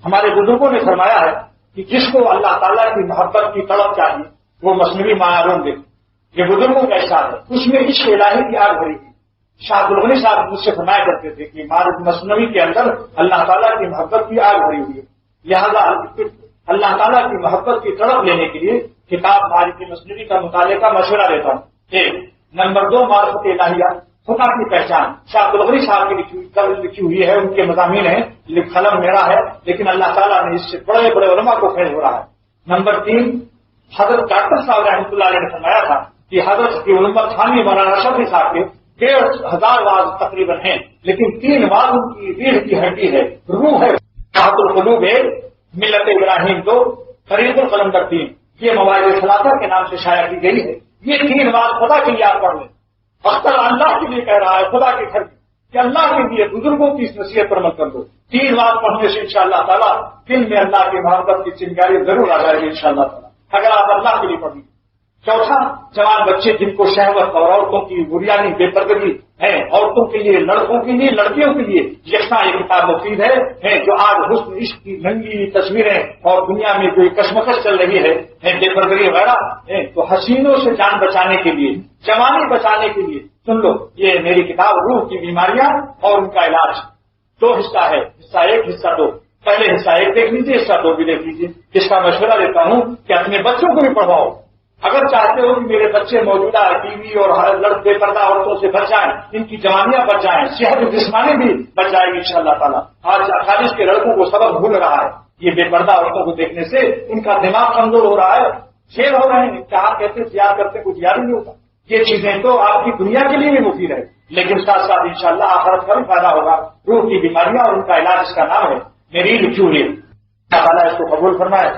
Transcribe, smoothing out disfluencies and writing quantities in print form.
ہمارے بزرگوں نے فرمایا ہے کہ جس کو اللہ تعالیٰ کی محبت کی تڑپ چاہیے وہ مثنوی معیاروں دے. یہ بزرگوں کا احساس ہے. اس میں عشق الہی کی آگ بھری تھی. شاہ عبدالغنی صاحب مجھ سے فرمایا کرتے تھے کہ مثنوی کے اندر اللہ تعالیٰ کی محبت کی آگ بھری ہوئی ہے. لہذا اللہ تعالیٰ کی محبت کی تڑپ لینے کے لیے کتاب معرفت مثنوی کا مطالعے کا مشورہ دیتا ہوں. ایک. نمبر 2 معرفت الہیہ، خدا کی پہچان. شاہ عبدالغنی صاحب کی لکھی ہوئی ہے، ان کے مضامین ہیں، قلم میرا ہے لیکن اللہ تعالیٰ نے اس سے بڑے بڑے علماء کو خیر ہو رہا ہے. نمبر 3 حضرت ڈاکٹر صاحب رحمۃ اللہ علیہ نے فرمایا تھا کہ حضرت کی علمت خانی مولانا شفیع صاحب کے 1500 واز تقریباً ہیں، لیکن 3 واز ان کی ریڑھ کی ہڈی ہے، روح ہے. راحت القلوب 1، ملت ابراہیم 2، طریق القلندر 3. یہ مواعظ ثلاثہ کے نام سے شائع کی گئی ہے. یہ 3 واز خدا کے لیے آپ پڑھ لیں. اختر اللہ کے لیے کہہ رہا ہے، خدا کے گھر کی، کہ اللہ کے لیے بزرگوں کی اس نصیحت پر عمل کر دو. 3 واز پڑھنے سے انشاءاللہ تعالیٰ دل میں اللہ کی محبت کی چنگاری ضرور آ جائے گی انشاءاللہ تعالیٰ، اگر آپ اللہ کے لیے پڑھیں. چوتھا، جوان بچے جن کو شہوت اور عورتوں کی بریانی بے پردگی ہے، عورتوں کے لیے، لڑکوں کے لیے، لڑکیوں کے لیے یکساں یہ کتاب مفید ہے. جو آج حسن عشق کی ننگی تصویریں اور دنیا میں جو کشمکش چل رہی ہے بے پردگی وغیرہ، تو حسینوں سے جان بچانے کے لیے، جوانی بچانے کے لیے سن لو یہ میری کتاب روح کی بیماریاں اور ان کا علاج. 2 حصہ ہے، حصہ 1 حصہ 2. پہلے حصہ 1 دیکھ لیجیے، حصہ 2 بھی دیکھ لیجیے. اس کا مشورہ دیتا ہوں کہ اپنے بچوں کو بھی پڑھواؤ. اگر چاہتے ہو کہ میرے بچے موجودہ ٹی وی اور بے پردہ عورتوں سے بچ جائیں، ان کی جوانیاں بچ جائیں، صحت جسمانی بھی بچ جائے گی انشاءاللہ تعالیٰ. آج 48 کے لڑکوں کو سبق بھول رہا ہے. یہ بے پردہ عورتوں کو دیکھنے سے ان کا دماغ کمزور ہو رہا ہے، فیل ہو رہے ہیں. کہاں کہتے تیار کرتے کچھ یاد نہیں ہوتا. یہ چیزیں تو آپ کی دنیا کے لیے بھی مفید ہے، لیکن ساتھ ساتھ انشاءاللہ آخرت کا بھی فائدہ ہوگا. روح کی بیماریاں اور ان کا علاج اس کا نام ہے، میری لکھی ہوئی ہے. اللہ تعالیٰ اس کو قبول فرمائے.